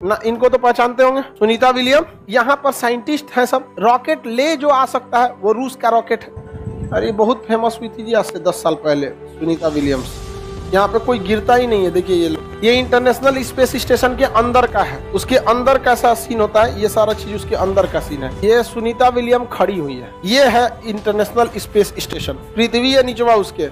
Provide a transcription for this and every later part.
ना, इनको तो पहचानते होंगे, सुनीता विलियम। यहाँ पर साइंटिस्ट हैं सब। रॉकेट ले जो आ सकता है वो रूस का रॉकेट है। अरे बहुत फेमस हुई थी जी आज से 10 साल पहले सुनीता विलियम्स। यहाँ पे कोई गिरता ही नहीं है। देखिए ये लोग, ये इंटरनेशनल स्पेस स्टेशन के अंदर का है। उसके अंदर कैसा सीन होता है, ये सारा चीज उसके अंदर का सीन है। ये सुनीता विलियम खड़ी हुई है। ये है इंटरनेशनल स्पेस स्टेशन। पृथ्वी है नीचवा उसके,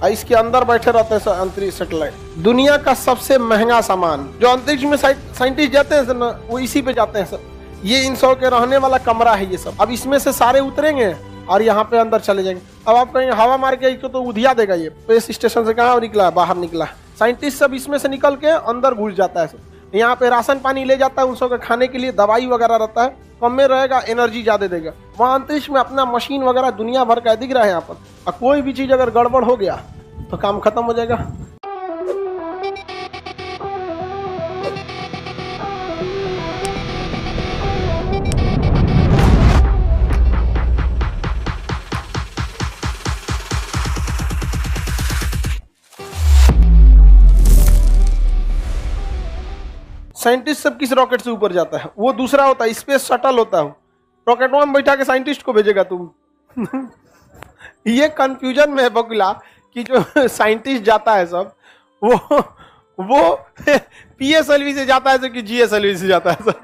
इसके अंदर बैठे रहते हैं अंतरिक्ष सैटेलाइट। दुनिया का सबसे महंगा सामान जो अंतरिक्ष में साइंटिस्ट जाते हैं ना, वो इसी पे जाते हैं सर। ये इन सब के रहने वाला कमरा है ये सब। अब इसमें से सारे उतरेंगे और यहाँ पे अंदर चले जाएंगे। अब आप कहेंगे हवा मार के इसको तो उधिया देगा। ये स्पेस स्टेशन से कहाँ निकला है, बाहर निकला है। साइंटिस्ट सब इसमें से निकल के अंदर घुस जाता है सब। यहाँ पे राशन पानी ले जाता है, उन सबके खाने के लिए दवाई वगैरह रहता है। कम में रहेगा, एनर्जी ज्यादा देगा। वहाँ अंतरिक्ष में अपना मशीन वगैरह दुनिया भर का दिख रहा है यहाँ पर। और कोई भी चीज अगर गड़बड़ हो गया तो काम खत्म हो जाएगा। साइंटिस्ट सब किस रॉकेट से ऊपर जाता है, वो दूसरा होता है, स्पेस शटल होता है। रॉकेट में बैठा के साइंटिस्ट को भेजेगा तुम। ये कंफ्यूजन में है बकुला कि जो साइंटिस्ट जाता है सब वो पीएसएलवी से जाता है कि जीएसएलवी से जाता है सर।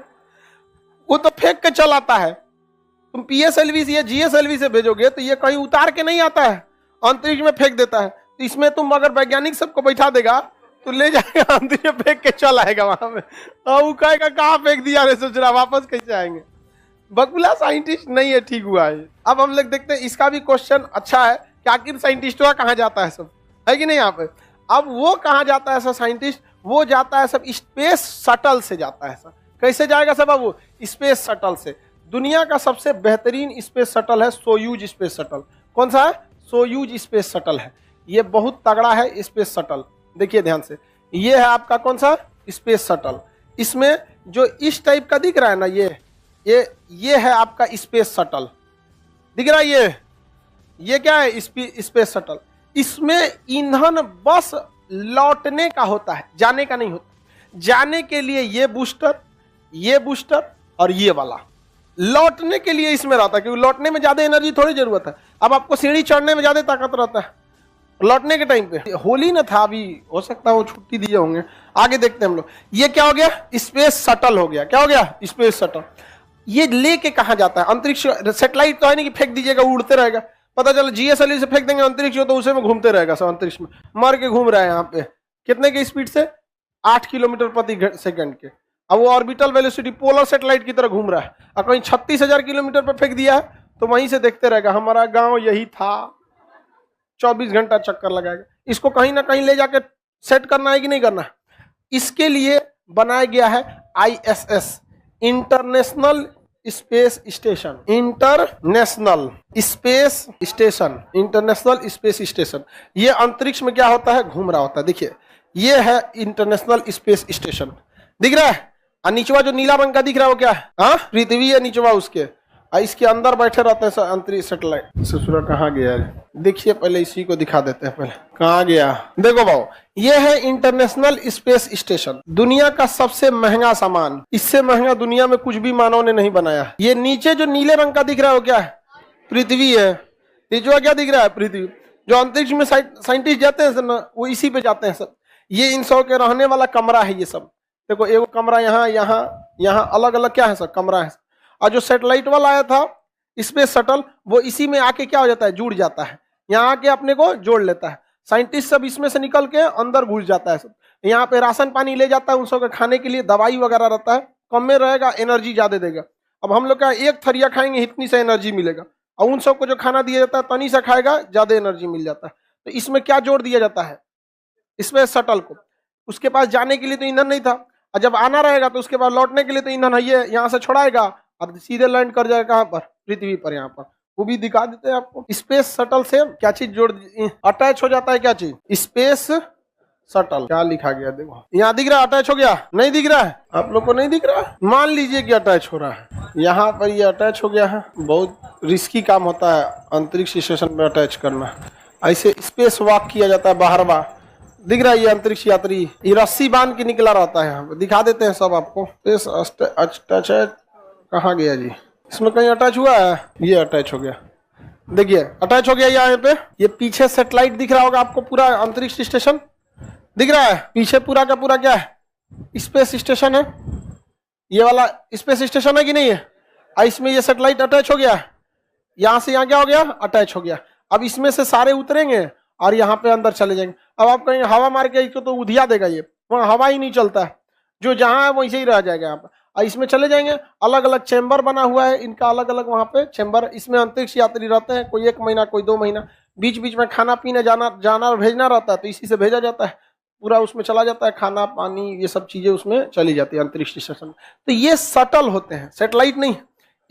वो तो फेंक के चल आता है। तुम पीएसएलवी से या जीएसएलवी से भेजोगे तो ये कहीं उतार के नहीं आता है, अंतरिक्ष में फेंक देता है। तो इसमें तुम अगर वैज्ञानिक सबको बैठा देगा तो ले जाएगा अंतरिक्ष में फेंक के चल आएगा वहां में। और वो कहेगा कहाँ फेंक दिया रे, सोच रहा वापस कैसे आएंगे। बकुला साइंटिस्ट नहीं है, ठीक हुआ है। अब हम लोग देखते हैं, इसका भी क्वेश्चन अच्छा है कि आखिर साइंटिस्टों कहाँ जाता है सब, है कि नहीं यहाँ पे। अब वो कहाँ जाता है सब साइंटिस्ट, वो जाता है सब स्पेस शटल से जाता है सब। कैसे जाएगा सब, अब वो स्पेस शटल से। दुनिया का सबसे बेहतरीन स्पेस शटल है सोयूज स्पेस शटल। कौन सा है, सोयूज स्पेस शटल है। ये बहुत तगड़ा है स्पेस शटल। देखिए ध्यान से, ये है आपका कौन सा स्पेस शटल। इसमें जो इस टाइप का दिख रहा है ना, ये है आपका स्पेस शटल, दिख रहा है। ये क्या है, स्पेस शटल। इसमें ईंधन बस लौटने का होता है, जाने का नहीं होता। जाने के लिए ये बूस्टर और ये वाला, लौटने के लिए इसमें रहता है, क्योंकि लौटने में ज्यादा एनर्जी थोड़ी जरूरत है। अब आपको सीढ़ी चढ़ने में ज्यादा ताकत रहता है लौटने के टाइम पे। होली न था अभी, हो सकता है वो छुट्टी दिए होंगे, आगे देखते हैं हम लोग। ये क्या हो गया, स्पेस शटल हो गया। क्या हो गया, स्पेस शटल। ये लेके कहाँ जाता है, अंतरिक्ष। सैटेलाइट तो है नहीं कि फेंक दीजिएगा उड़ते रहेगा। पता चला जीएसएलवी से फेंक देंगे अंतरिक्ष हो तो उसे में घूमते रहेगा सब, अंतरिक्ष में मर के घूम रहा है यहाँ पे। कितने की स्पीड से, 8 किलोमीटर प्रति सेकंड के। अब वो ऑर्बिटल वेलोसिटी पोलर सैटेलाइट की तरह घूम रहा है। और कहीं 36,000 किलोमीटर पर फेंक दिया है तो वहीं से देखते रहेगा, हमारा गाँव यही था। 24 घंटा चक्कर लगाएगा। इसको कहीं ना कहीं ले जाके सेट करना है कि नहीं करना है। इसके लिए बनाया गया है ISS, international space station. International space station. ये अंतरिक्ष में क्या होता है, घूम रहा होता है। देखिए ये है इंटरनेशनल स्पेस स्टेशन, दिख रहा है। और नीचवा जो नीला रंग का दिख रहा है वो क्या है, हाँ पृथ्वी है नीचवा उसके। इसके अंदर बैठे रहते हैं अंतरिक्ष सैटेलाइट। ससुरा कहाँ गया है, देखिए पहले इसी को दिखा देते हैं। पहले कहाँ गया, देखो भाव, ये है इंटरनेशनल स्पेस स्टेशन। दुनिया का सबसे महंगा सामान, इससे महंगा दुनिया में कुछ भी मानव ने नहीं बनाया। ये नीचे जो नीले रंग का दिख रहा है वो क्या है, पृथ्वी है। नीचवा क्या दिख रहा है, पृथ्वी। जो अंतरिक्ष में साइंटिस्ट जाते हैं ना, वो इसी पे जाते हैं सब। ये इन सब के रहने वाला कमरा है ये सब। देखो एगो कमरा यहाँ अलग अलग क्या है सब, कमरा है। और जो सैटेलाइट वाला आया था स्पेस शटल, वो इसी में आके क्या हो जाता है, जुड़ जाता है। यहाँ आके अपने को जोड़ लेता है। साइंटिस्ट सब इसमें से निकल के अंदर घुस जाता है सब। यहाँ पे राशन पानी ले जाता है, उन सबके खाने के लिए दवाई वगैरह रहता है। कम में रहेगा, एनर्जी ज्यादा देगा। अब हम लोग का एक थरिया खाएंगे इतनी सा एनर्जी मिलेगा, और उन सबको जो खाना दिया जाता है तनी सा खाएगा, ज्यादा एनर्जी मिल जाता है। तो इसमें क्या जोड़ दिया जाता है, स्पेस शटल को। उसके पास जाने के लिए तो ईंधन नहीं था, और जब आना रहेगा तो उसके बाद लौटने के लिए तो ईंधन है, यहाँ से छोड़ाएगा और सीधे लैंड कर जाएगा कहाँ पर, पृथ्वी पर। यहाँ पर वो भी दिखा देते हैं आपको। स्पेस शटल से क्या चीज जोड़ अटैच हो जाता है, क्या चीज, स्पेस शटल। क्या लिखा गया देखो, यहाँ दिख रहा है अटैच हो गया, नहीं दिख रहा है आप लोग को, नहीं दिख रहा है। मान लीजिए कि अटैच हो रहा है, यहाँ पर ये अटैच हो गया है। बहुत रिस्की काम होता है अंतरिक्ष स्टेशन में अटैच करना। ऐसे स्पेस वॉक किया जाता है बाहरवा, दिख रहा है ये अंतरिक्ष यात्री, ये रस्सी बांध के निकला रहता है। यहाँ दिखा देते हैं सब आपको। अटैच है, कहाँ गया जी? इसमें कहीं अटैच हुआ है? ये अटैच हो गया, देखिए अटैच हो गया यहाँ पे। ये पीछे सेटेलाइट दिख रहा होगा आपको, पूरा अंतरिक्ष स्टेशन दिख रहा है। पीछे पूरा का पूरा क्या है? स्पेस स्टेशन है। ये वाला स्पेस स्टेशन है कि नहीं है? इसमें ये सेटेलाइट अटैच हो गया, यहाँ से यहाँ क्या हो गया? अटैच हो गया। अब इसमें से सारे उतरेंगे और यहाँ पे अंदर चले जाएंगे। अब आप कहीं हवा मार के इसको तो उधिया देगा, ये वहाँ हवा ही नहीं चलता है, जो जहाँ है वैसे ही रह जाएगा यहाँ पे। और इसमें चले जाएंगे, अलग अलग चैम्बर बना हुआ है इनका, अलग अलग वहाँ पे चैम्बर। इसमें अंतरिक्ष यात्री रहते हैं, कोई 1 महीना, कोई 2 महीना। बीच बीच में खाना पीने जाना और भेजना रहता है, तो इसी से भेजा जाता है। पूरा उसमें चला जाता है, खाना पानी ये सब चीजें उसमें चली जाती है अंतरिक्ष स्टेशन में। तो ये शटल होते हैं, सेटेलाइट नहीं,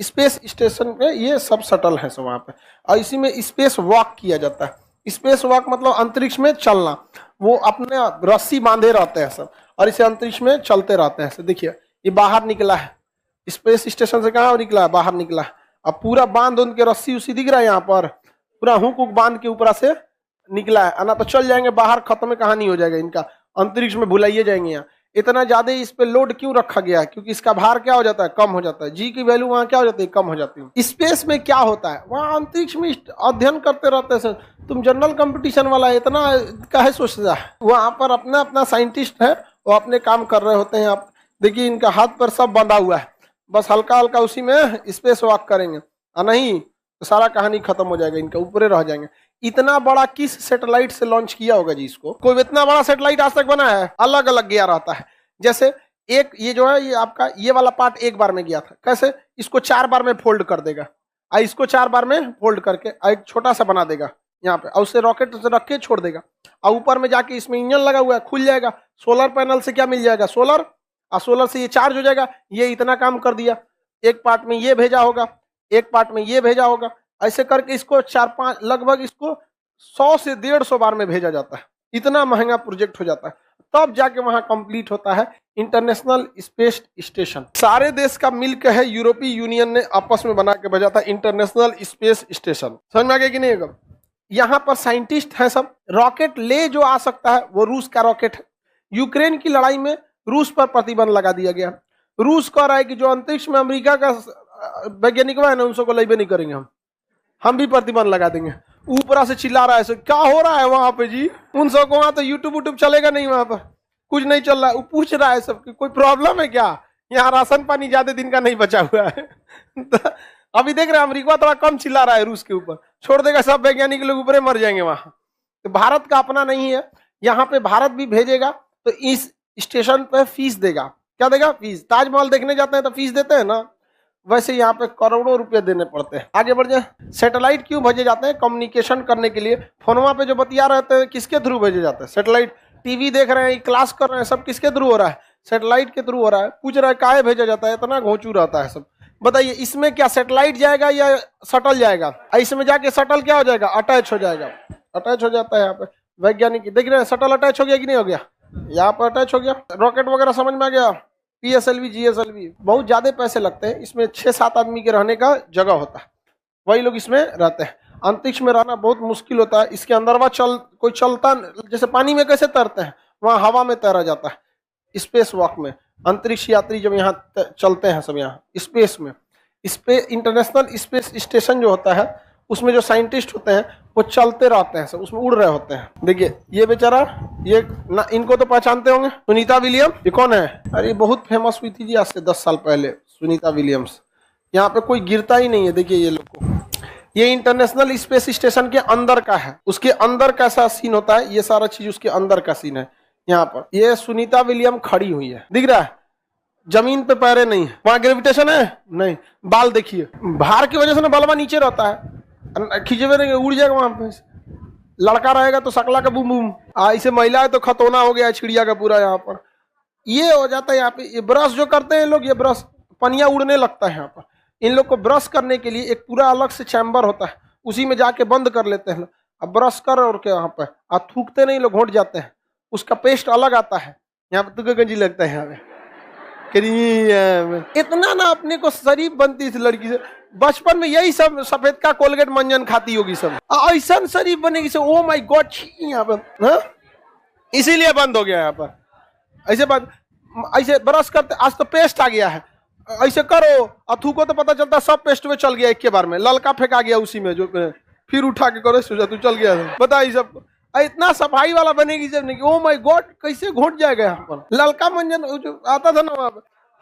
स्पेस स्टेशन पे ये सब शटल है सब वहाँ पे। और इसी में स्पेस वॉक किया जाता है। स्पेस वॉक मतलब अंतरिक्ष में चलना। वो अपने रस्सी बांधे रहते हैं सब और इसे अंतरिक्ष में चलते रहते हैं। देखिए ये बाहर निकला है, स्पेस स्टेशन से कहाँ निकला है? बाहर निकला है। अब पूरा बांध उनके रस्सी उसी दिख रहा है यहाँ पर, पूरा हुक बांध के ऊपर से निकला है। ना तो चल जाएंगे बाहर, खत्म कहानी हो जाएगा इनका, अंतरिक्ष में भुलाइए जाएंगे। यहाँ इतना ज्यादा इस पे लोड क्यों रखा गया है? क्योंकि इसका भार क्या हो जाता है? कम हो जाता है। जी की वैल्यू वहाँ क्या हो जाती है? कम हो जाती है। स्पेस में क्या होता है? वहाँ अंतरिक्ष में अध्ययन करते रहते हैं। तुम जनरल कंपटीशन वाला इतना काहे सोचता है? वहाँ पर अपना अपना साइंटिस्ट है, वो अपने काम कर रहे होते हैं। आप देखिए इनका हाथ पर सब बंधा हुआ है, बस हल्का हल्का उसी में स्पेस वॉक करेंगे, और नहीं तो सारा कहानी खत्म हो जाएगा, इनका ऊपरे रह जाएंगे। इतना बड़ा किस सेटेलाइट से लॉन्च किया होगा जी इसको? कोई इतना बड़ा सेटेलाइट आज तक बना है? अलग अलग गया रहता है। जैसे एक ये जो है, ये आपका ये वाला पार्ट एक बार में गया था, कैसे? इसको 4 बार में फोल्ड कर देगा, और इसको 4 बार में फोल्ड करके एक छोटा सा बना देगा यहाँ पे, और उसे रॉकेट से रख के छोड़ देगा। और ऊपर में जाके इसमें इंजन लगा हुआ है, खुल जाएगा। सोलर पैनल से क्या मिल जाएगा? सोलर, और सोलर से ये चार्ज हो जाएगा। ये इतना काम कर दिया। एक पार्ट में ये भेजा होगा, एक पार्ट में ये भेजा होगा, ऐसे करके इसको 4-5 लगभग इसको 100 से 150 बार में भेजा जाता है। इतना महंगा प्रोजेक्ट हो जाता है, तब जाके वहां कंप्लीट होता है इंटरनेशनल स्पेस स्टेशन। सारे देश का मिलकर है यूरोपीय यूनियन ने आपस में बना के भेजा था इंटरनेशनल स्पेस स्टेशन। समझ में आ गया कि नहीं? यहाँ पर साइंटिस्ट है सब। रॉकेट ले जो आ सकता है वो रूस का रॉकेट है। यूक्रेन की लड़ाई में रूस पर प्रतिबंध लगा दिया गया। रूस कह रहा है कि जो अंतरिक्ष में अमेरिका का वैज्ञानिक है ना, उनको लाइबे नहीं करेंगे, हम भी प्रतिबंध लगा देंगे। ऊपर से चिल्ला रहा है, क्या हो रहा है वहां पे जी? उन सबको वहां तो यूट्यूब चलेगा नहीं, वहां पर कुछ नहीं चल रहा है। वो पूछ रहा है सबकी, कोई प्रॉब्लम है क्या? यहाँ राशन पानी ज्यादा दिन का नहीं बचा हुआ है। तो अभी देख रहे हैं अमेरिका थोड़ा कम चिल्ला रहा है रूस के ऊपर, छोड़ देगा सब वैज्ञानिक लोग ऊपर मर जाएंगे वहां। तो भारत का अपना नहीं है, यहाँ पे भारत भी भेजेगा तो इस स्टेशन पे फीस देगा। क्या देगा? फीस। ताजमहल देखने जाते हैं तो फीस देते हैं ना, वैसे यहाँ पे करोड़ों रुपए देने पड़ते हैं। आगे बढ़ जाए। सेटेलाइट क्यों भेजे जाते हैं? कम्युनिकेशन करने के लिए। फोनवा पे जो बतिया रहते हैं किसके थ्रू भेजे जाते हैं? सेटेलाइट। टीवी देख रहे हैं, क्लास कर रहे हैं, सब किसके थ्रू हो रहा है? सेटेलाइट के थ्रू हो रहा है। पूछ रहा है काहे भेजा जाता है? इतना घोंचू रहता है सब। बताइए इसमें क्या सेटेलाइट जाएगा या शटल जाएगा? इसमें जाके शटल क्या हो जाएगा? अटैच हो जाएगा। अटैच हो जाता है यहाँ पे। वैज्ञानिक देख रहे हैं शटल अटैच हो गया कि नहीं हो गया? यहाँ पर अटैच हो गया। रॉकेट वगैरह समझ में आ गया। PSLV GSLV बहुत ज्यादा पैसे लगते हैं। इसमें 6-7 आदमी के रहने का जगह होता है, वही लोग इसमें रहते हैं। अंतरिक्ष में रहना बहुत मुश्किल होता है। इसके अंदर कोई चलता, जैसे पानी में कैसे तैरते हैं, वहाँ हवा में तैरा जाता है। स्पेस वॉक में अंतरिक्ष यात्री जब यहाँ चलते हैं सब, यहाँ स्पेस में, इंटरनेशनल स्पेस स्टेशन जो होता है उसमें जो साइंटिस्ट होते हैं वो चलते रहते हैं सब, उसमें उड़ रहे होते हैं। देखिए ये बेचारा, ये ना, इनको तो पहचानते होंगे, सुनीता विलियम। ये कौन है? अरे बहुत फेमस हुई थी जी आज से 10 साल पहले, सुनीता विलियम्स। यहाँ पे कोई गिरता ही नहीं है। देखिए ये लोग को, ये इंटरनेशनल स्पेस स्टेशन के अंदर का है। उसके अंदर कैसा सीन होता है, ये सारा चीज उसके अंदर का सीन है। यहाँ पर ये सुनीता विलियम खड़ी हुई है, दिख रहा है? जमीन पे पैरे नहीं है। वहां ग्रेविटेशन है नहीं। बाल देखिए, भार की वजह से ना बलवा नीचे रहता है, खींचे हुए नहीं, उड़ जाएगा वहां पे। लड़का रहेगा तो सकला का बूम बूम, इसे महिला है तो खतौना हो गया चिड़िया का पूरा। यहाँ पर ये हो जाता है। यहाँ पे ये ब्रश जो करते हैं लोग, ये ब्रश पनिया उड़ने लगता है। यहाँ पर इन लोग को ब्रश करने के लिए एक पूरा अलग से चैम्बर होता है, उसी में जाके बंद कर लेते हैं। अब ब्रश कर और के यहाँ पे थूकते नहीं लोग, घोट जाते हैं। उसका पेस्ट अलग आता है। यहाँ पे तुके गंजी लगता है। यहाँ पे इतना ना अपने को शरीफ बनती इस लड़की से। बचपन में यही सब सफेद का कोलगेट मंजन खाती होगी सब, ऐसा शरीफ बनेगी से। ओ माय गॉड, यहाँ पे इसीलिए बंद हो गया यहाँ पर। ऐसे बंद, ऐसे ब्रश करते, आज तो पेस्ट आ गया है, ऐसे करो अथू को तो पता चलता सब पेस्ट में चल गया एक के बार में, ललका फेंका गया उसी में, जो फिर उठा के करो सोचा तू चल गया बता। ये सब इतना सफाई वाला बनेगी जब नहीं, ओ माय गॉड कैसे घुट जाएगा यहाँ पर। ललका मंजन जो आता था ना,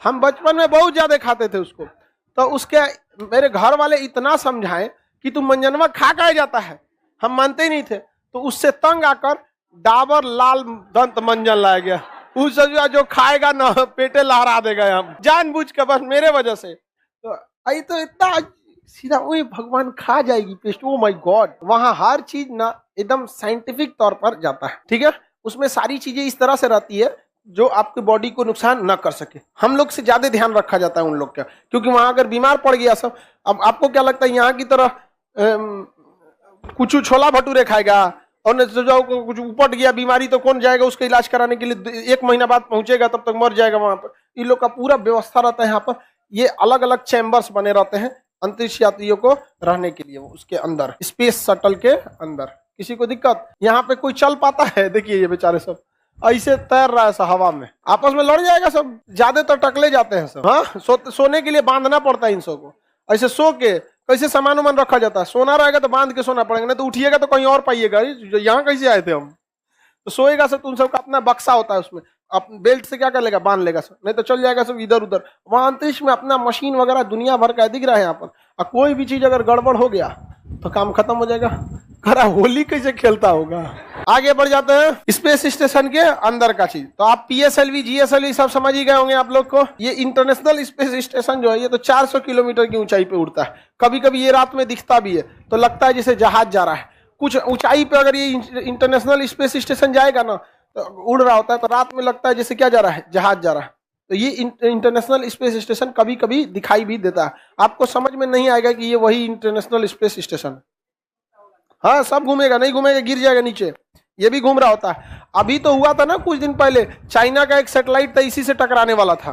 हम बचपन में बहुत ज्यादा खाते थे उसको, तो उसके मेरे घर वाले इतना समझाए कि तू मंजनवा खा खाया जाता है, हम मानते ही नहीं थे, तो उससे तंग आकर डाबर लाल दंत मंजन लाया गया। उस जो खाएगा ना पेटे लहरा देगा हम जानबूझ के, बस मेरे वजह से। तो आई तो इतना सीधा वही भगवान खा जाएगी पेस्ट, ओ माय गॉड। वहां हर चीज ना एकदम साइंटिफिक तौर पर जाता है, ठीक है, उसमें सारी चीजें इस तरह से रहती है जो आपके बॉडी को नुकसान न कर सके। हम लोग से ज्यादा ध्यान रखा जाता है उन लोग का, क्योंकि वहां अगर बीमार पड़ गया सब, अब आपको क्या लगता है यहाँ की तरह कुछ छोला भटूरे खाएगा और जो कुछ उपट गया बीमारी तो कौन जाएगा उसका इलाज कराने के लिए, 1 महीना बाद पहुंचेगा तब तक मर जाएगा वहां पर। इन लोग का पूरा व्यवस्था रहता है यहाँ पर, ये अलग अलग चैम्बर्स बने रहते हैं अंतरिक्ष यात्रियों को रहने के लिए, उसके अंदर स्पेस शटल के अंदर। किसी को दिक्कत, यहाँ पे कोई चल पाता है? देखिए ये बेचारे सब ऐसे तैर रहा है सब हवा में, आपस में लड़ जाएगा सब, ज्यादातर टकले जाते हैं सब। हाँ, सोने के लिए बांधना पड़ता है इन सबको, ऐसे सो के कैसे सामान उमान रखा जाता है, सोना रहेगा तो बांध के सोना पड़ेगा, नहीं तो उठिएगा तो कहीं और पाइएगा, यहाँ कैसे आए थे हम। तो सोएगा सब, तुम सबका अपना बक्सा होता है उसमें, आप बेल्ट से क्या कर लेगा, बांध लेगा सब, नहीं तो चल जाएगा सब इधर उधर। वहां अंतरिक्ष में अपना मशीन वगैरह दुनिया भर का दिख रहा है यहाँ पर, और कोई भी चीज अगर गड़बड़ हो गया तो काम खत्म हो जाएगा। खरा होली कैसे खेलता होगा। आगे बढ़ जाते हैं स्पेस स्टेशन के अंदर का चीज। तो आप पीएसएलवी जीएसएलवी सब समझ ही गए होंगे आप लोग को। ये इंटरनेशनल स्पेस स्टेशन जो है ये तो 400 किलोमीटर की ऊंचाई पे उड़ता है। कभी कभी ये रात में दिखता भी है तो लगता है जैसे जहाज जा रहा है। कुछ ऊंचाई पे अगर ये इंटरनेशनल स्पेस स्टेशन जाएगा ना तो उड़ रहा होता है, तो रात में लगता है जैसे क्या जा रहा है, जहाज जा रहा है। तो ये इंटरनेशनल स्पेस स्टेशन कभी कभी दिखाई भी देता है। आपको समझ में नहीं आएगा कि ये वही इंटरनेशनल स्पेस स्टेशन है। हाँ, सब घूमेगा, नहीं घूमेगा गिर जाएगा नीचे, ये भी घूम रहा होता है। अभी तो हुआ था ना कुछ दिन पहले, चाइना का एक सैटेलाइट था इसी से टकराने वाला था,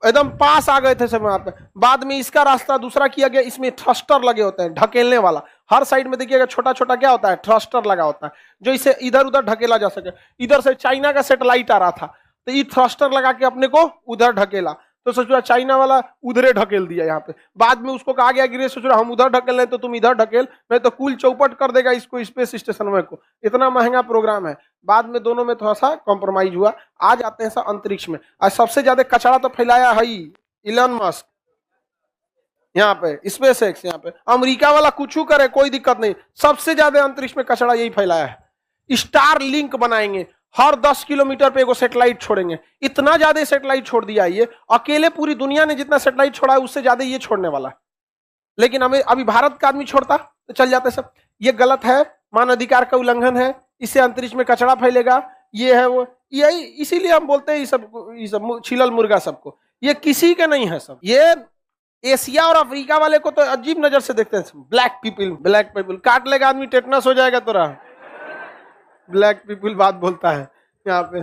एकदम पास आ गए थे सब वहां पे। बाद में इसका रास्ता दूसरा किया गया, इसमें थ्रस्टर लगे होते हैं ढकेलने वाला, हर साइड में देखिएगा छोटा छोटा क्या होता है, थ्रस्टर लगा होता है जो इसे इधर उधर ढकेला जा सके। इधर से चाइना का सैटेलाइट आ रहा था तो ये थ्रस्टर लगा के अपने को उधर ढकेला, तो सोच चाइना वाला उधरे ढकेल दिया यहाँ पे। बाद में उसको कहा गया कि सोच रहा हम उधर ढकेल रहे तो तुम इधर ढकेल, नहीं तो कुल चौपट कर देगा इसको स्पेस स्टेशन में को। इतना महंगा प्रोग्राम है। बाद में दोनों में थोड़ा सा कॉम्प्रोमाइज हुआ। आ जाते हैं सब अंतरिक्ष में। आज सबसे ज्यादा कचरा तो फैलाया है इलन मस्क, यहाँ पे स्पेस एक्स, यहाँ पे अमेरिका वाला कुछ करे कोई दिक्कत नहीं, सबसे ज्यादा अंतरिक्ष में कचरा यही फैलाया है। स्टार लिंक बनाएंगे, हर 10 किलोमीटर पे एगो सैटेलाइट छोड़ेंगे। इतना ज्यादा सैटेलाइट छोड़ दिया ये, अकेले पूरी दुनिया ने जितना सैटेलाइट छोड़ा है उससे ज्यादा ये छोड़ने वाला है। लेकिन हमें अभी भारत का आदमी छोड़ता तो चल जाते सब। ये गलत है, मानव अधिकार का उल्लंघन है, इससे अंतरिक्ष में कचरा फैलेगा, ये है वो, यही इसीलिए हम बोलते हैं ये सब छिलल मुर्गा सबको, ये किसी के नहीं है सब। ये एशिया और अफ्रीका वाले को तो अजीब नजर से देखते हैं, ब्लैक पीपल काट लेगा आदमी टेटनस हो जाएगा तोरा। ब्लैक पीपल बात बोलता है यहाँ पे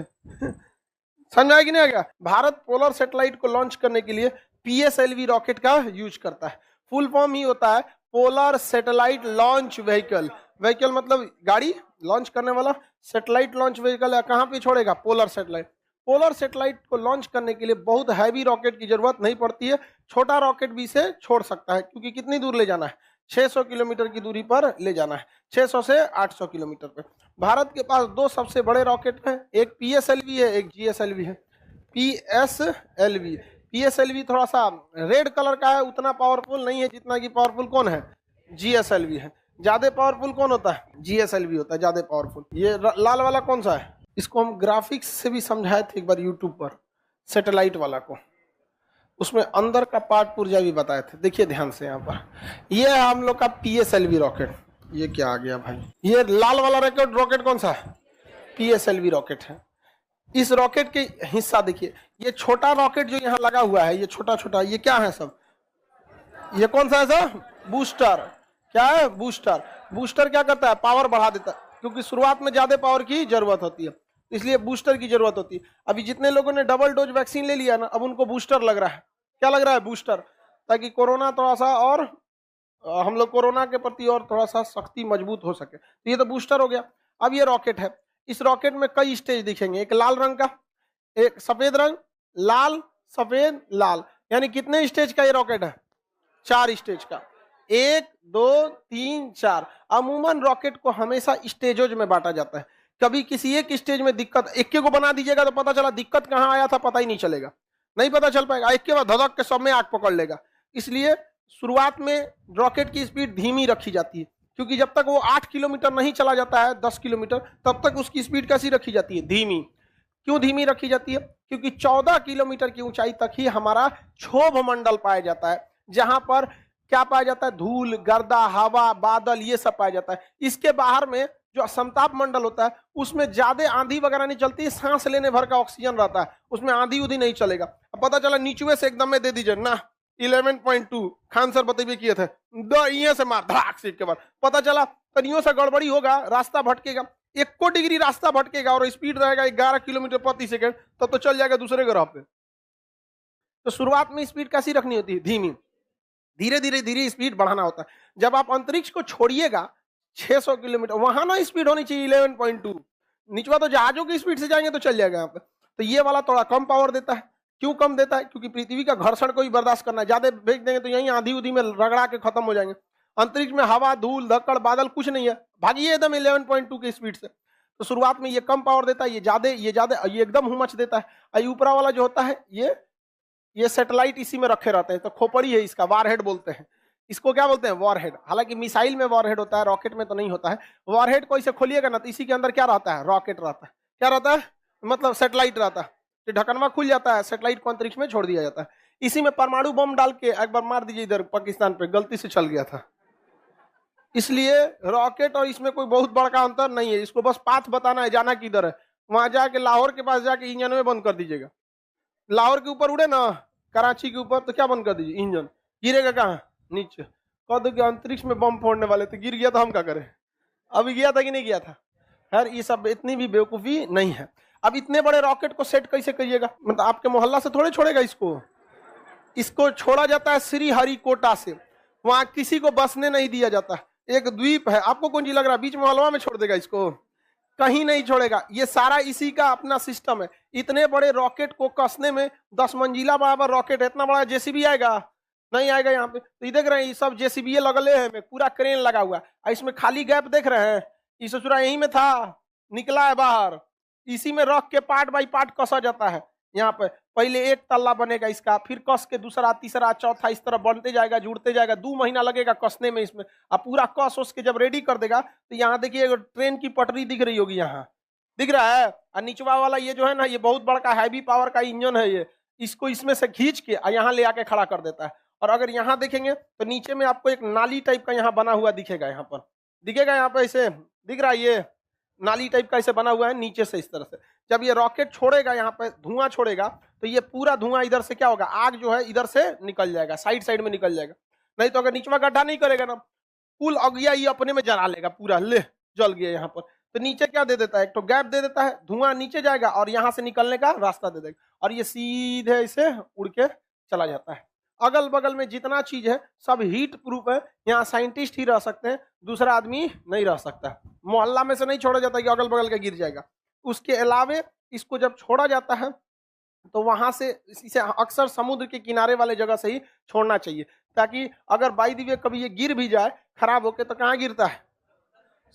समझ आएगी नहीं आएगा। भारत पोलर सैटेलाइट को लॉन्च करने के लिए पीएसएलवी रॉकेट का यूज करता है। फुल फॉर्म ही होता है polar satellite launch vehicle. Vehicle मतलब गाड़ी, लॉन्च करने वाला, सैटेलाइट लॉन्च व्हीकल है। कहाँ पे छोड़ेगा? Polar satellite. पोलर सैटेलाइट को लॉन्च करने के लिए बहुत हैवी रॉकेट की जरूरत नहीं पड़ती है, छोटा रॉकेट भी इसे छोड़ सकता है। क्योंकि कितनी दूर ले जाना है? 600 किलोमीटर की दूरी पर ले जाना है, 600 से 800 किलोमीटर पे। भारत के पास दो सबसे बड़े रॉकेट हैं, एक पीएसएलवी है, एक जीएसएलवी है। पीएसएलवी थोड़ा सा रेड कलर का है, उतना पावरफुल नहीं है जितना कि पावरफुल कौन है? जीएसएलवी है। ज्यादा पावरफुल कौन होता है? जीएसएलवी होता है ज्यादा पावरफुल। ये लाल वाला कौन सा है? इसको हम ग्राफिक्स से भी समझाए थे एक बार यूट्यूब पर, सैटेलाइट वाला को, उसमें अंदर का पार्ट पुर्जा भी बताए थे। देखिए ध्यान से यहाँ पर, ये है हम लोग का पीएसएलवी रॉकेट। ये क्या आ गया भाई? ये लाल वाला रॉकेट कौन सा है? पीएसएलवी रॉकेट है। इस रॉकेट के हिस्सा देखिए, ये छोटा रॉकेट जो यहाँ लगा हुआ है, ये छोटा छोटा, ये क्या है सब? ये कौन सा है सर? बूस्टर। क्या है? बूस्टर। बूस्टर क्या करता है? पावर बढ़ा देता है, क्योंकि शुरुआत में ज्यादा पावर की जरूरत होती है, इसलिए बूस्टर की जरूरत होती है। अभी जितने लोगों ने डबल डोज वैक्सीन ले लिया ना, अब उनको बूस्टर लग रहा है। क्या लग रहा है? बूस्टर, ताकि कोरोना थोड़ा सा और हम लोग कोरोना के प्रति और थोड़ा सा शक्ति मजबूत हो सके। तो ये तो बूस्टर हो गया। अब ये रॉकेट है, इस रॉकेट में कई स्टेज दिखेंगे, एक लाल रंग का, एक सफेद रंग, लाल सफेद लाल, यानी कितने स्टेज का ये रॉकेट है? 4 स्टेज का। 1 2 3 4। अमूमन रॉकेट को हमेशा स्टेजों में बांटा जाता है। कभी किसी एक स्टेज में दिक्कत, एक को बना दीजिएगा तो पता चला दिक्कत कहां आया था पता ही नहीं चलेगा, नहीं पता चल पाएगा, एक के बाद धधक के सब में आग पकड़ लेगा। इसलिए शुरुआत में रॉकेट की स्पीड धीमी रखी जाती है, क्योंकि जब तक वो 8 किलोमीटर नहीं चला जाता है, 10 किलोमीटर, तब तक उसकी स्पीड कैसी रखी जाती है? धीमी। क्यों धीमी रखी जाती है? क्योंकि 14 किलोमीटर की ऊंचाई तक ही हमारा क्षोभ मंडल पाया जाता है, जहां पर क्या पाया जाता है? धूल, गर्दा, हवा, बादल, ये सब पाया जाता है। इसके बाहर में जो समताप मंडल होता है उसमें ज्यादा आंधी वगैरह नहीं चलती, सांस लेने भर का ऑक्सीजन रहता है, उसमें आंधी उधी नहीं चलेगा। अब पता चला नीचुए से एकदम में दे दीजिए ना 11.2 खान सर बतेबे किए थे, ये से मार धड़ाक से, के बाद पता चला तनियों से गड़बड़ी होगा, रास्ता भटकेगा, 1 डिग्री रास्ता भटकेगा और स्पीड रहेगा 11 किलोमीटर प्रति सेकंड, तब तो चल जाएगा दूसरे ग्रह पे। तो शुरुआत में स्पीड कैसी रखनी होती है? धीमी। धीरे धीरे धीरे स्पीड बढ़ाना होता है। जब आप अंतरिक्ष को छोड़िएगा 600 किलोमीटर, वहां ना स्पीड होनी चाहिए 11.2, निचवा तो जहाजों की स्पीड से जाएंगे तो चल जाएगा यहाँ पे। तो ये वाला थोड़ा कम पावर देता है। क्यों कम देता है? क्योंकि पृथ्वी का घर्षण को भी बर्दाश्त करना है, ज्यादा भेज देंगे तो यहीं आंधी उधी में रगड़ा के खत्म हो जाएंगे। अंतरिक्ष में हवा, धूल, धक्कड़, बादल कुछ नहीं है, भागिए एकदम 11.2 की स्पीड से। तो शुरुआत में ये कम पावर देता है, ये ज्यादा ये एकदम हुमच देता है। ये ऊपरा वाला जो होता है ये सैटेलाइट इसी में रखे रहते हैं, तो खोपड़ी है इसका, वारहेड बोलते हैं इसको। क्या बोलते हैं? वॉरहेड। हालांकि मिसाइल में वॉरहेड होता है, रॉकेट में तो नहीं होता है। वॉरहेड को इसे खोलिएगा ना तो इसी के अंदर क्या रहता है? रॉकेट रहता है। क्या रहता है? मतलब सैटेलाइट रहता है। तो ढकनवा खुल जाता है, सैटेलाइट को अंतरिक्ष में छोड़ दिया जाता है। इसी में परमाणु बम डाल के एक बार मार दीजिए इधर पाकिस्तान पे, गलती से चल गया था। इसलिए रॉकेट और इसमें कोई बहुत बड़ा अंतर नहीं है। इसको बस पाथ बताना है, जाना किधर है। वहां जाके लाहौर के पास जाके इंजन में बंद कर दीजिएगा। लाहौर के ऊपर उड़े ना, कराची के ऊपर, तो क्या बंद कर दीजिए? इंजन। गिरेगा कहाँ? नीचे। कह दो कि अंतरिक्ष में बम फोड़ने वाले, तो गिर गया तो हम क्या करें? अभी गया था कि नहीं गया था? खैर ये सब इतनी भी बेवकूफी नहीं है। अब इतने बड़े रॉकेट को सेट कैसे करिएगा? मतलब आपके मोहल्ला से थोड़े छोड़ेगा इसको छोड़ा जाता है श्रीहरिकोटा से। वहां किसी को बसने नहीं दिया जाता। एक द्वीप है, आपको कौन जी लग रहा है बीच मोहल्ला में छोड़ देगा इसको? कहीं नहीं छोड़ेगा। ये सारा इसी का अपना सिस्टम है। इतने बड़े रॉकेट को कसने में 10 मंजिला बराबर रॉकेट है, इतना बड़ा जेसीबी आएगा? नहीं आएगा। यहाँ पे तो ये देख रहे हैं, ये सब जेसीबी लगले हैं, पूरा क्रेन लगा हुआ है। इसमें खाली गैप देख रहे हैं, ये ससुरा यहीं में था, निकला है बाहर। इसी में रख के पार्ट बाई पार्ट कसा जाता है। यहाँ पे पहले एक तल्ला बनेगा इसका, फिर कस के दूसरा, तीसरा, चौथा, इस तरह बनते जाएगा, जुड़ते जाएगा। 2 महीना लगेगा कसने में इसमें। अब पूरा कस उसके जब रेडी कर देगा तो यहाँ देखिए ट्रेन की पटरी दिख रही होगी, यहाँ दिख रहा है। और निचवा वाला ये जो है ना, ये बहुत बड़ा हैवी पावर का इंजन है। ये इसको इसमें से खींच के यहाँ ले आके खड़ा कर देता है। और अगर यहाँ देखेंगे तो नीचे में आपको एक नाली टाइप का यहाँ बना हुआ दिखेगा, यहाँ पर दिखेगा, यहाँ पे ऐसे दिख रहा है, ये नाली टाइप का ऐसे बना हुआ है नीचे से इस तरह से। जब ये रॉकेट छोड़ेगा, यहाँ पे धुआं छोड़ेगा, तो ये पूरा धुआं इधर से क्या होगा? आग जो है इधर से निकल जाएगा, साइड साइड में निकल जाएगा। नहीं तो अगर नीचवा गड्ढा नहीं करेगा ना, कुल अगिया ये अपने में जला लेगा पूरा, ले जल गया यहाँ पर। तो नीचे क्या दे देता है? एक तो गैप दे देता है, धुआं नीचे जाएगा और यहाँ से निकलने का रास्ता दे देगा, और ये सीधे इसे उड़ के चला जाता है। अगल बगल में जितना चीज है सब हीट प्रूफ है। यहाँ साइंटिस्ट ही रह सकते हैं, दूसरा आदमी नहीं रह सकता। मोहल्ला में से नहीं छोड़ा जाता कि अगल बगल का गिर जाएगा। उसके अलावे इसको जब छोड़ा जाता है तो वहां से इसे अक्सर समुद्र के किनारे वाले जगह से ही छोड़ना चाहिए, ताकि अगर बाई दी वे कभी ये गिर भी जाए खराब होके, तो कहाँ गिरता है?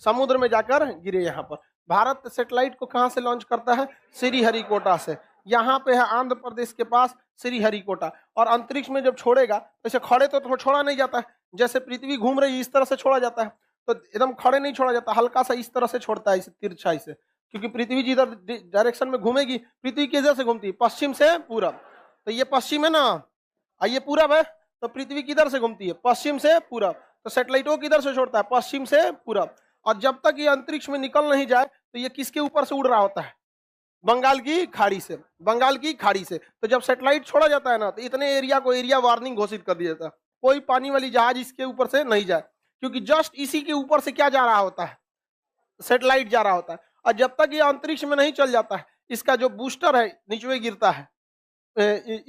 समुद्र में जाकर गिरे। यहाँ पर भारत सैटेलाइट को कहाँ से लॉन्च करता है? श्रीहरिकोटा से। यहाँ पे है आंध्र प्रदेश के पास श्रीहरिकोटा। और अंतरिक्ष में जब छोड़ेगा ऐसे खड़े तो छोड़ा नहीं जाता है, जैसे पृथ्वी घूम रही है इस तरह से छोड़ा जाता है। तो एकदम खड़े नहीं छोड़ा जाता, हल्का सा इस तरह से छोड़ता है, इसे तिरछाई से। क्योंकि पृथ्वी जिधर डायरेक्शन में घूमेगी, पृथ्वी किधर से घूमती है? पश्चिम से पूरब। तो ये पश्चिम है ना, ये पूरब है, तो पृथ्वी किधर से घूमती है? पश्चिम से पूरब। तो सैटेलाइटों किधर से छोड़ता है? पश्चिम से पूरब। और जब तक ये अंतरिक्ष में निकल नहीं जाए तो ये किसके ऊपर से उड़ रहा होता है? बंगाल की खाड़ी से। बंगाल की खाड़ी से। तो जब सैटेलाइट छोड़ा जाता है ना, तो इतने एरिया को एरिया वार्निंग घोषित कर दिया जाता है, कोई पानी वाली जहाज इसके ऊपर से नहीं जाए। क्योंकि जस्ट इसी के ऊपर से क्या जा रहा होता है? सैटेलाइट जा रहा होता है। और जब तक ये अंतरिक्ष में नहीं चल जाता है, इसका जो बूस्टर है नीचे गिरता है।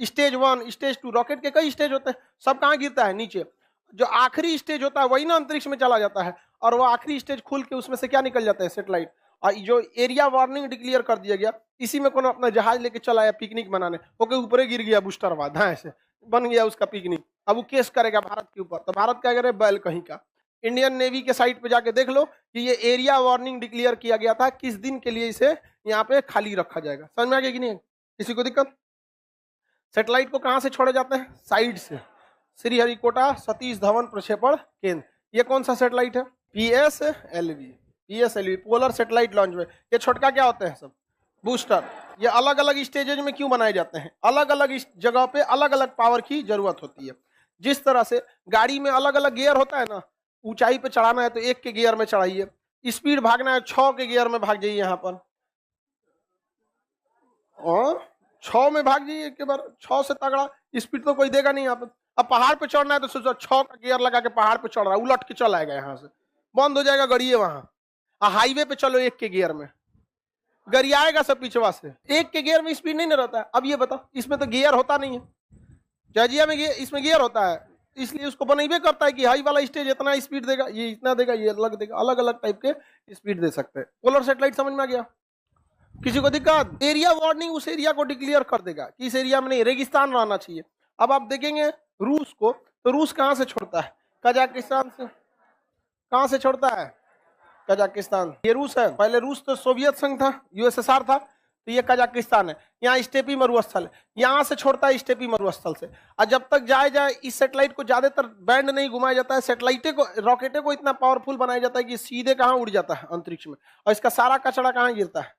स्टेज 1, स्टेज 2, रॉकेट के कई स्टेज होते हैं, सब कहाँ गिरता है? नीचे। जो आखिरी स्टेज होता है वही ना अंतरिक्ष में चला जाता है, और वो आखिरी स्टेज खुल के उसमें से क्या निकल जाता है? सैटेलाइट। और जो एरिया वार्निंग डिक्लेयर कर दिया गया, इसी में कौन अपना जहाज लेके चला आया पिकनिक मनाने, ओके ऊपर गिर गया बूस्टर बाद, हाँ ऐसे बन गया उसका पिकनिक। अब वो केस करेगा भारत के ऊपर, तो भारत क्या करे, बैल कहीं का। इंडियन नेवी के साइट पे जाके देख लो कि ये एरिया वार्निंग डिक्लेयर किया गया था, किस दिन के लिए इसे यहाँ पे खाली रखा जाएगा। समझ में आ गया कि नहीं, किसी को दिक्कत? सैटेलाइट को कहां से छोड़े जाते हैं, साइड से। श्रीहरिकोटा सतीश धवन प्रक्षेपण केंद्र, ये कौन सा सैटेलाइट है, PSLV। PSLV polar satellite launch में, ये छोटका क्या होते हैं सब, बूस्टर। ये अलग अलग स्टेजेज में क्यों बनाए जाते हैं, अलग अलग जगह पे अलग अलग पावर की जरूरत होती है। जिस तरह से गाड़ी में अलग अलग गियर होता है ना, ऊंचाई पे चढ़ाना है तो 1 के गियर में चढ़ाइए, स्पीड भागना है 6 के गियर में भाग जाइए यहाँ पर, और 6 में भाग जाइए एक बार, 6 से तगड़ा स्पीड तो कोई देगा नहीं यहाँ पे। अब पहाड़ पे चढ़ना है तो सोचो 6 का गियर लगा के पहाड़ पे चढ़ रहा है, उलट के चल आएगा, यहाँ से बंद हो जाएगा गड़िए वहां। हाईवे पे चलो 1 के गियर में, गरियाएगा सब पीछवा से, 1 के गियर में स्पीड नहीं ना रहता है। अब ये बताओ, इसमें तो गियर होता नहीं है, जाजिया में इसमें गियर होता है, इसलिए उसको बनइबे करता है कि हाई वाला स्टेज इतना स्पीड देगा, ये इतना देगा, ये अलग देगा, अलग अलग टाइप के स्पीड दे सकते हैं। पोलर सैटेलाइट समझ में आ गया, किसी को दिक्कत? एरिया वार्निंग उस एरिया को डिक्लेयर कर देगा कि इस एरिया में नहीं, रेगिस्तान रहना चाहिए। अब आप देखेंगे रूस को, तो रूस कहां से छोड़ता है, कजाकिस्तान से। कहां से छोड़ता है, कजाकिस्तान। ये रूस है, पहले रूस तो सोवियत संघ था, USSR था, तो ये कजाकिस्तान है। यहाँ स्टेपी मरुस्थल है, यहाँ से छोड़ता है स्टेपी मरुस्थल से। और जब तक जाए इस सैटेलाइट को ज्यादातर बैंड नहीं घुमाया जाता है, सैटेलाइटे को, रॉकेटे को इतना पावरफुल बनाया जाता है कि सीधे कहाँ उड़ जाता है अंतरिक्ष में, और इसका सारा कचरा कहाँ गिरता है,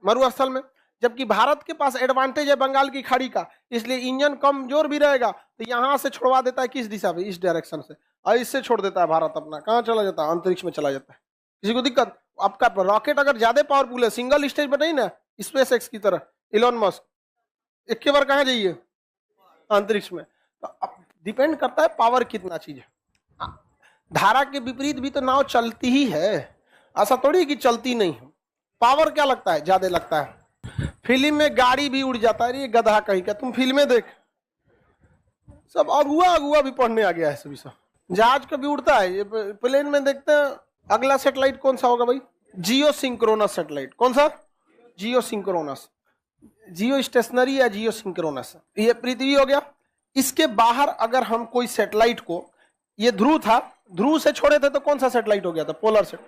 मरुस्थल में। जबकि भारत के पास एडवांटेज है बंगाल की खाड़ी का, इसलिए इंजन कमजोर भी रहेगा, तो यहां से छोड़वा देता है किस दिशा में, इस डायरेक्शन से, और इससे छोड़ देता है भारत अपना, कहां चला जाता है, अंतरिक्ष में चला जाता है। किसी को दिक्कत? आपका रॉकेट अगर ज्यादा पावरफुल है, सिंगल स्टेज पर नहीं ना, SpaceX की तरह, इलॉन मस्क, एक के बार कहां जाइए, अंतरिक्ष में। तो डिपेंड करता है पावर कितना चीज है। धारा के विपरीत भी तो नाव चलती ही है, ऐसा थोड़ी कि चलती नहीं है। पावर क्या लगता है, ज्यादा लगता है। फिल्म में गाड़ी भी उड़ जाता है, ये गधा कहीं का, तुम फिल्में देख, सब अगुआ अगुआ भी पढ़ने आ गया है सभी सब। जहाज कभी उड़ता है, ये प्लेन में देखते हैं। अगला सैटेलाइट कौन सा होगा भाई, जियो सिंक्रोनस सैटेलाइट। कौन सा, जियो सिंक्रोनस, जियो स्टेशनरी या जियो सिंक्रोनस, ये पृथ्वी हो गया। इसके बाहर अगर हम कोई सैटेलाइट को, ये ध्रुव था, ध्रुव से छोड़े थे तो कौन सा सैटेलाइट हो गया था, पोलर सेट।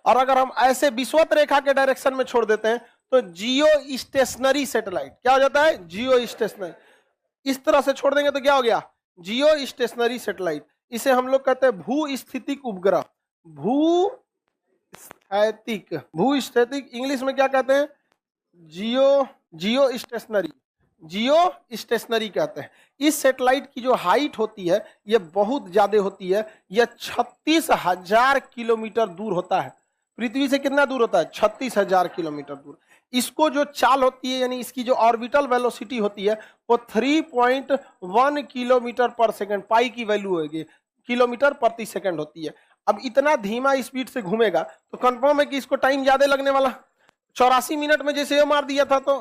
और अगर हम ऐसे विषुवत रेखा के डायरेक्शन में छोड़ देते हैं तो जियो स्टेशनरी सैटेलाइट क्या हो जाता है, जियो स्टेशनरी। इस तरह से छोड़ देंगे तो क्या हो गया, जियो स्टेशनरी सैटेलाइट। इसे हम लोग कहते हैं भू स्थितिक उपग्रह, भू स्थैतिक इंग्लिश में क्या कहते हैं, जियो स्टेशनरी, जियो स्टेशनरी कहते हैं। इस सैटेलाइट की जो हाइट होती है ये बहुत ज्यादा होती है, यह 36,000 किलोमीटर दूर होता है। पृथ्वी से कितना दूर होता है, 36,000 किलोमीटर दूर। इसको जो चाल होती है, यानी इसकी जो ऑर्बिटल वेलोसिटी होती है, वो 3.1 किलोमीटर पर सेकंड, पाई की वैल्यू होगी, किलोमीटर प्रति सेकंड होती है। अब इतना धीमा स्पीड से घूमेगा तो कंफर्म है कि इसको टाइम ज्यादा लगने वाला। 84 मिनट में जैसे ये मार दिया था तो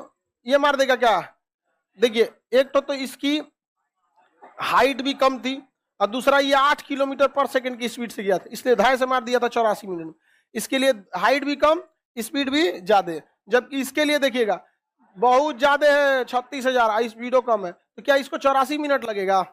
ये मार देगा क्या, देखिए एक तो इसकी हाइट भी कम थी, और दूसरा ये 8 किलोमीटर पर सेकंड की स्पीड से गया था, इसलिए 2.5 से मार दिया था 84 मिनट में। इसके लिए हाइट भी कम, स्पीड भी ज्यादा, जबकि इसके लिए देखिएगा बहुत ज्यादा है 36,000, स्पीडो कम है, तो क्या इसको 84 मिनट लगेगा,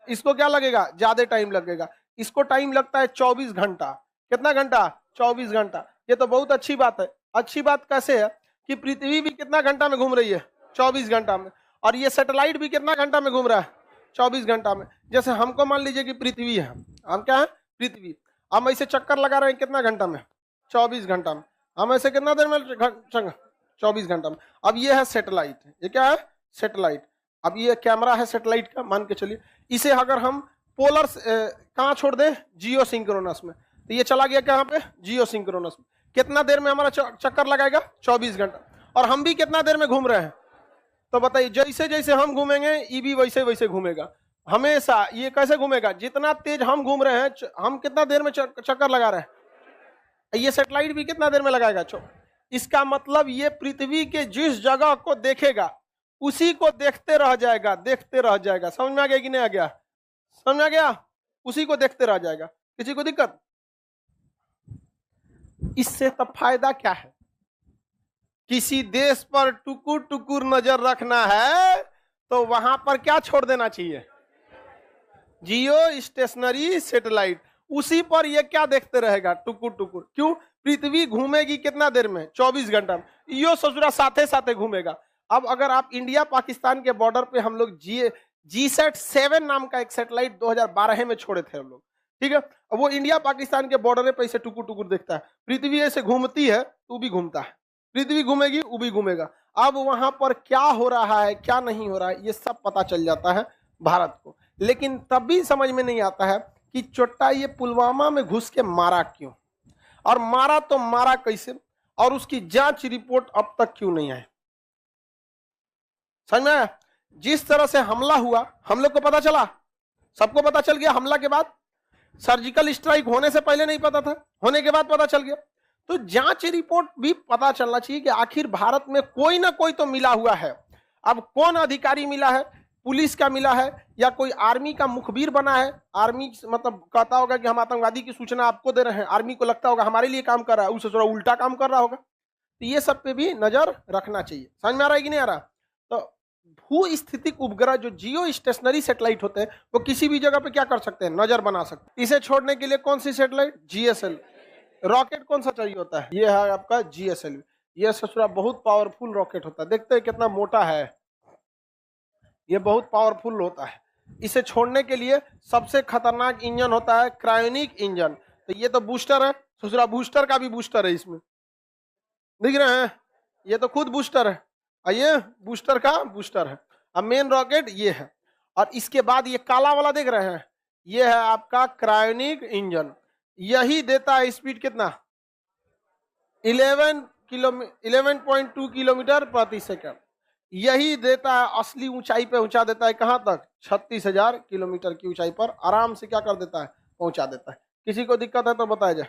इसको क्या लगेगा, ज्यादा टाइम लगेगा। इसको टाइम लगता है 24 घंटा। कितना घंटा, 24 घंटा। ये तो बहुत अच्छी बात है। अच्छी बात कैसे है कि पृथ्वी भी कितना घंटा में घूम रही है, 24 घंटा में, और ये सैटेलाइट भी कितना घंटा में घूम रहा है, 24 घंटा में। जैसे हमको मान लीजिए कि पृथ्वी है, हम क्या है, पृथ्वी, हम ऐसे चक्कर लगा रहे हैं कितना घंटा में, 24 घंटा में। हम ऐसे कितना देर में, 24 घंटा में। अब ये है सैटेलाइट, ये क्या है, सैटेलाइट। अब ये कैमरा है सैटेलाइट का, मान के चलिए। इसे अगर हम पोलर कहाँ छोड़ दें, जियो सिंक्रोनस में, तो ये चला गया कहाँ पे, जियो सिंक्रोनस में। कितना देर में हमारा चक्कर लगाएगा, 24 घंटा। और हम भी कितना देर में घूम रहे हैं, तो बताइए, जैसे जैसे हम घूमेंगे ये भी वैसे वैसे घूमेगा हमेशा। ये कैसे घूमेगा, जितना तेज हम घूम रहे हैं, हम कितना देर में चक्कर लगा रहे हैं, ये सैटेलाइट भी कितना देर में लगाएगा। इसका मतलब ये पृथ्वी के जिस जगह को देखेगा उसी को देखते रह जाएगा, देखते रह जाएगा। समझ में आ गया कि नहीं आ गया, समझ में आ गया, उसी को देखते रह जाएगा। किसी को दिक्कत, इससे तब फायदा क्या है? किसी देश पर टुकुर टुकुर नजर रखना है तो वहां पर क्या छोड़ देना चाहिए? जियो स्टेशनरी सैटेलाइट। उसी पर ये क्या देखते रहेगा? टुकुर टुकुर। क्यों? पृथ्वी घूमेगी कितना देर में? 24 घंटा में। यो ससुरा साथे साथे घूमेगा। अब अगर आप इंडिया पाकिस्तान के बॉर्डर पे हम लोग GSAT-7 नाम का एक सैटेलाइट 2012 में छोड़े थे हम लोग, ठीक है? अब वो इंडिया पाकिस्तान के बॉर्डर पे ऐसे टुकुर टुकुर देखता है। पृथ्वी ऐसे घूमती है तो भी घूमता है, पृथ्वी घूमेगी वो भी घूमेगा। अब वहां पर क्या हो रहा है क्या नहीं हो रहा है ये सब पता चल जाता है भारत को। लेकिन तब भी समझ में नहीं आता है कि चोट्टा ये पुलवामा में घुस के मारा क्यों, और मारा तो मारा कैसे, और उसकी जांच रिपोर्ट अब तक क्यों नहीं आई? समझ में आया? जिस तरह से हमला हुआ हम लोग को पता चला, सबको पता चल गया। हमला के बाद सर्जिकल स्ट्राइक होने से पहले नहीं पता था, होने के बाद पता चल गया। तो जांच रिपोर्ट भी पता चलना चाहिए कि आखिर भारत में कोई ना कोई तो मिला हुआ है। अब कौन अधिकारी मिला है? पुलिस का मिला है या कोई आर्मी का मुखबिर बना है? आर्मी मतलब कहता होगा कि हम आतंकवादी की सूचना आपको दे रहे हैं, आर्मी को लगता होगा हमारे लिए काम कर रहा है, उससे थोड़ा उल्टा काम कर रहा होगा। तो ये सब पे भी नजर रखना चाहिए। समझ में आ रहा है कि नहीं आ रहा? तो भू स्थितिक उपग्रह जो जियो स्टेशनरी सैटेलाइट होते हैं वो किसी भी जगह पे क्या कर सकते हैं? नजर बना सकते हैं। इसे छोड़ने के लिए कौन सी सैटेलाइट? GSL। रॉकेट कौन सा चाहिए होता है? ये है आपका GSL। ये ससुरा बहुत पावरफुल रॉकेट होता है। देखते हैं कितना मोटा है, ये बहुत पावरफुल होता है। इसे छोड़ने के लिए सबसे खतरनाक इंजन होता है क्रायोनिक इंजन। तो ये तो बूस्टर है ससुरा, बूस्टर का भी बूस्टर है इसमें, दिख रहे हैं? ये तो खुद बूस्टर है और ये बूस्टर का बूस्टर है। अब मेन रॉकेट ये है, और इसके बाद ये काला वाला देख रहे हैं, ये है आपका क्रायोनिक इंजन। यही देता है स्पीड कितना? 11.2 किलोमीटर प्रति सेकंड। यही देता है असली ऊंचाई पे पहुंचा देता है। कहां तक? 36,000 किलोमीटर की ऊंचाई पर आराम से क्या कर देता है? पहुंचा देता है। किसी को दिक्कत है तो बताया जाए।